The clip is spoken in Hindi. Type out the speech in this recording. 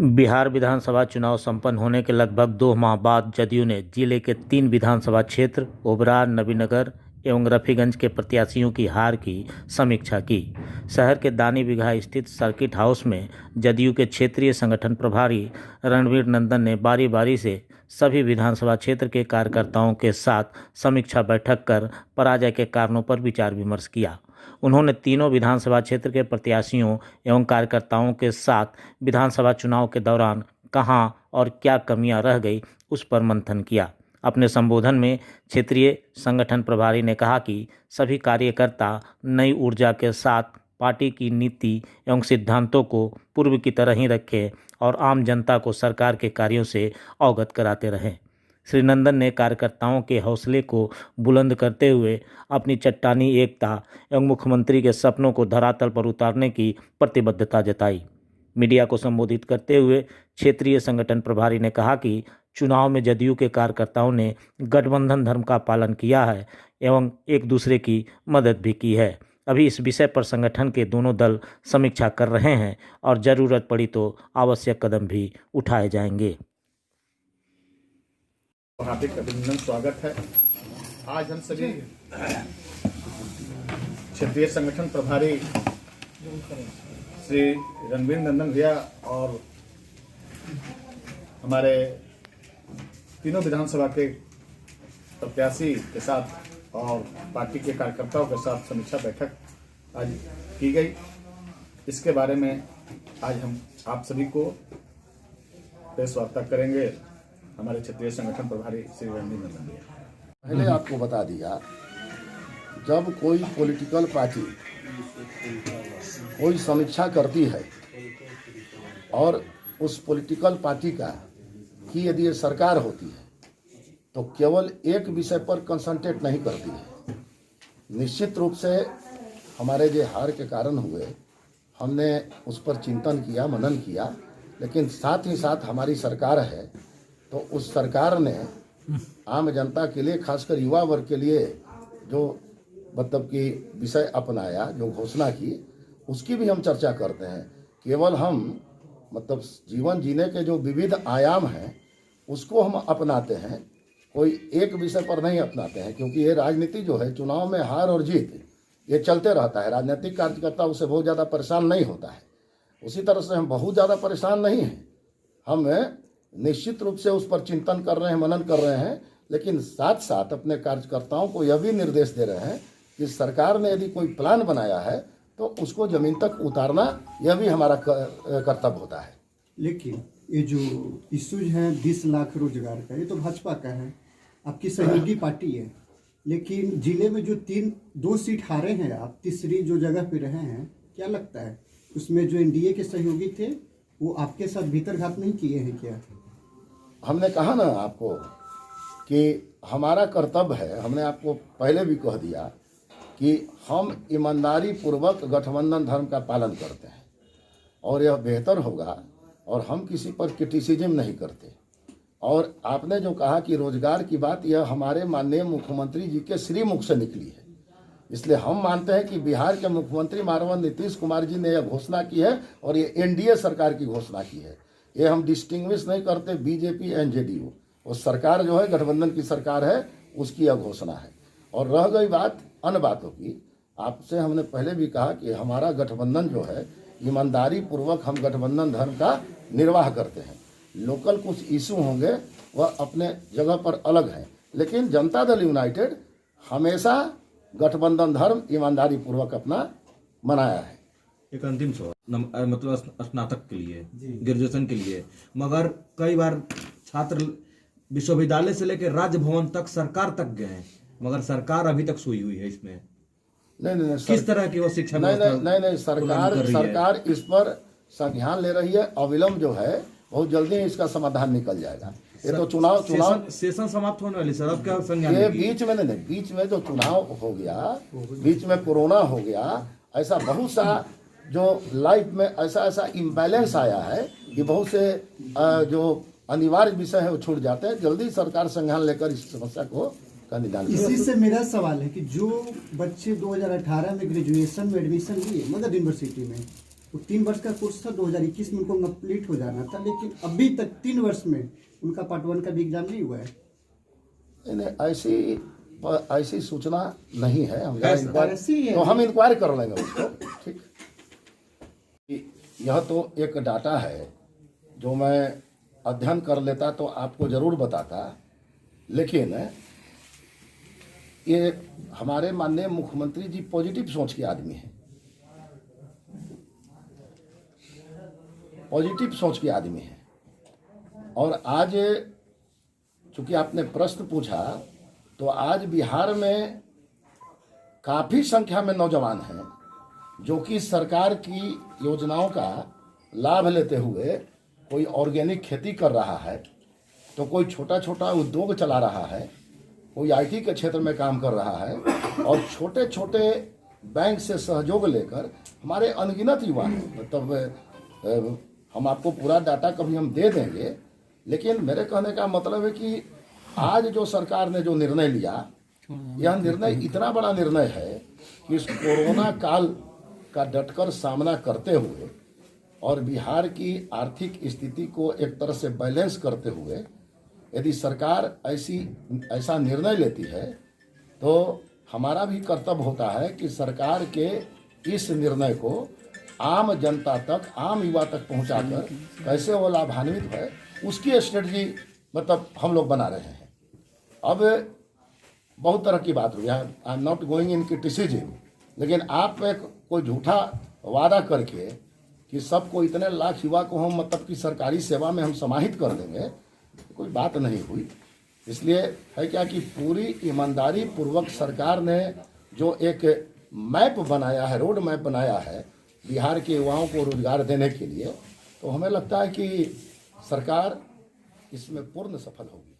बिहार विधानसभा चुनाव संपन्न होने के लगभग 2 माह बाद जदयू ने जिले के 3 विधानसभा क्षेत्र ओबरा, नबीनगर एवं रफीगंज के प्रत्याशियों की हार की समीक्षा की। शहर के दानी बिगहा स्थित सर्किट हाउस में जदयू के क्षेत्रीय संगठन प्रभारी रणवीर नंदन ने बारी बारी से सभी विधानसभा क्षेत्र के कार्यकर्ताओं के साथ समीक्षा बैठक कर पराजय के कारणों पर विचार विमर्श किया। उन्होंने तीनों विधानसभा क्षेत्र के प्रत्याशियों एवं कार्यकर्ताओं के साथ विधानसभा चुनाव के दौरान कहां और क्या कमियां रह गई उस पर मंथन किया। अपने संबोधन में क्षेत्रीय संगठन प्रभारी ने कहा कि सभी कार्यकर्ता नई ऊर्जा के साथ पार्टी की नीति एवं सिद्धांतों को पूर्व की तरह ही रखें और आम जनता को सरकार के कार्यों से अवगत कराते रहें। श्री नंदन ने कार्यकर्ताओं के हौसले को बुलंद करते हुए अपनी चट्टानी एकता एवं मुख्यमंत्री के सपनों को धरातल पर उतारने की प्रतिबद्धता जताई। मीडिया को संबोधित करते हुए क्षेत्रीय संगठन प्रभारी ने कहा कि चुनाव में जदयू के कार्यकर्ताओं ने गठबंधन धर्म का पालन किया है एवं एक दूसरे की मदद भी की है। अभी इस विषय पर संगठन के दोनों दल समीक्षा कर रहे हैं और जरूरत पड़ी तो आवश्यक कदम भी उठाए जाएंगे। हार्दिक अभिनंदन, स्वागत है। आज हम सभी क्षेत्रीय संगठन प्रभारी श्री रणवीर नंदन भैया और हमारे तीनों विधानसभा के प्रत्याशी के साथ और पार्टी के कार्यकर्ताओं के साथ समीक्षा बैठक आज की गई। इसके बारे में आज हम आप सभी को प्रेस वार्ता करेंगे। हमारे क्षेत्रीय संगठन प्रभारी श्री रणवीर नंदन भैया। पहले आपको बता दिया, जब कोई पॉलिटिकल पार्टी कोई समीक्षा करती है और उस पॉलिटिकल पार्टी की यदि ये सरकार होती है तो केवल एक विषय पर कंसंट्रेट नहीं करती है। निश्चित रूप से हमारे जो हार के कारण हुए, हमने उस पर चिंतन किया, मनन किया, लेकिन साथ ही साथ हमारी सरकार है तो उस सरकार ने आम जनता के लिए, खासकर युवा वर्ग के लिए जो मतलब कि विषय अपनाया, जो घोषणा की, उसकी भी हम चर्चा करते हैं। केवल हम मतलब जीवन जीने के जो विविध आयाम हैं उसको हम अपनाते हैं, कोई एक विषय पर नहीं अपनाते हैं, क्योंकि ये राजनीति जो है, चुनाव में हार और जीत ये चलते रहता है। राजनीतिक कार्यकर्ता उससे बहुत ज़्यादा परेशान नहीं होता है। उसी तरह से हम बहुत ज़्यादा परेशान नहीं हैं। हम निश्चित रूप से उस पर चिंतन कर रहे हैं, मनन कर रहे हैं, लेकिन साथ साथ अपने कार्यकर्ताओं को यह भी निर्देश दे रहे हैं कि सरकार ने यदि कोई प्लान बनाया है तो उसको ज़मीन तक उतारना यह भी हमारा कर्तव्य होता है। लेकिन ये जो इश्यूज है 20 लाख रोजगार का, ये तो भाजपा का है, आपकी सहयोगी पार्टी है। लेकिन जिले में जो 2 सीट हारे हैं आप, तीसरी जो जगह पे रहे हैं, क्या लगता है उसमें जो एनडीए के सहयोगी थे वो आपके साथ भीतरघात नहीं किए हैं क्या? हमने कहा ना आपको कि हमारा कर्तव्य है, हमने आपको पहले भी कह दिया कि हम ईमानदारी पूर्वक गठबंधन धर्म का पालन करते हैं और यह बेहतर होगा, और हम किसी पर क्रिटिसिज्म नहीं करते। और आपने जो कहा कि रोजगार की बात, यह हमारे माननीय मुख्यमंत्री जी के श्रीमुख से निकली है। इसलिए हम मानते हैं कि बिहार के मुख्यमंत्री माननीय नीतीश कुमार जी ने यह घोषणा की है और ये एनडीए सरकार की घोषणा की है। ये हम डिस्टिंग्विश नहीं करते बीजेपी एंड जेडीयू। वो सरकार जो है गठबंधन की सरकार है, उसकी यह घोषणा है। और रह गई बात अन्य बातों की, आपसे हमने पहले भी कहा कि हमारा गठबंधन जो है, ईमानदारी पूर्वक हम गठबंधन धर्म का निर्वाह करते हैं। लोकल कुछ इशू होंगे वह अपने जगह पर अलग हैं, लेकिन जनता दल यूनाइटेड हमेशा गठबंधन धर्म ईमानदारी पूर्वक अपना मनाया है। एक अंतिम सवाल, मतलब स्नातक के लिए, ग्रेजुएशन के लिए, मगर कई बार छात्र विश्वविद्यालय से लेकर राजभवन तक, सरकार तक गए हैं, मगर सरकार अभी तक सोई हुई है इसमें। नहीं, किस तरह की वो शिक्षा नहीं, सरकार इस पर संज्ञान ले रही है। अविलंब जो है बहुत जल्दी इसका समाधान निकल जाएगा। ये तो चुनाव सेशन समाप्त होने वाली सर, अब क्या संज्ञान? ये बीच में जो चुनाव हो गया, बीच में कोरोना हो गया, ऐसा बहुत सा जो लाइफ में ऐसा इम्बैलेंस आया है कि बहुत से जो अनिवार्य विषय है वो छूट जाते हैं। जल्दी सरकार संज्ञान लेकर इस समस्या को का निदान। इसी से मेरा सवाल है कि जो बच्चे 2018 में ग्रेजुएशन में एडमिशन लिए मगध यूनिवर्सिटी में, वो 3 वर्ष का कोर्स था, 2021 में उनको कंप्लीट हो जाना था, लेकिन अभी तक 3 वर्ष में उनका पार्ट 1 का भी एग्जाम नहीं हुआ है। नहीं, ऐसी सूचना नहीं है। हम ऐसी है। तो हम इंक्वायरी कर लेंगे उसको। ठीक, यह तो एक डाटा है जो मैं अध्ययन कर लेता तो आपको जरूर बताता, लेकिन ये हमारे माननीय मुख्यमंत्री जी पॉजिटिव सोच के आदमी हैं, पॉजिटिव सोच के आदमी हैं। और आज चूंकि आपने प्रश्न पूछा, तो आज बिहार में काफ़ी संख्या में नौजवान हैं जो कि सरकार की योजनाओं का लाभ लेते हुए कोई ऑर्गेनिक खेती कर रहा है, तो कोई छोटा छोटा उद्योग चला रहा है, कोई आईटी के क्षेत्र में काम कर रहा है, और छोटे छोटे बैंक से सहयोग लेकर हमारे अनगिनत युवा हैं। मतलब हम आपको पूरा डाटा कभी हम दे देंगे, लेकिन मेरे कहने का मतलब है कि आज जो सरकार ने जो निर्णय लिया, यह निर्णय इतना बड़ा निर्णय है कि इस कोरोना काल का डटकर सामना करते हुए और बिहार की आर्थिक स्थिति को एक तरह से बैलेंस करते हुए यदि सरकार ऐसा निर्णय लेती है, तो हमारा भी कर्तव्य होता है कि सरकार के इस निर्णय को आम जनता तक, आम युवा तक पहुंचाकर कैसे वो लाभान्वित है, उसकी स्ट्रेटजी मतलब हम लोग बना रहे हैं। अब बहुत तरह की बात हुई है, I am not going in criticism, लेकिन आप एक कोई झूठा वादा करके कि सबको इतने लाख युवा को हम मतलब कि सरकारी सेवा में हम समाहित कर देंगे, कोई बात नहीं हुई। इसलिए है क्या कि पूरी ईमानदारी पूर्वक सरकार ने जो एक मैप बनाया है, रोड मैप बनाया है बिहार के युवाओं को रोजगार देने के लिए, तो हमें लगता है कि सरकार इसमें पूर्ण सफल होगी।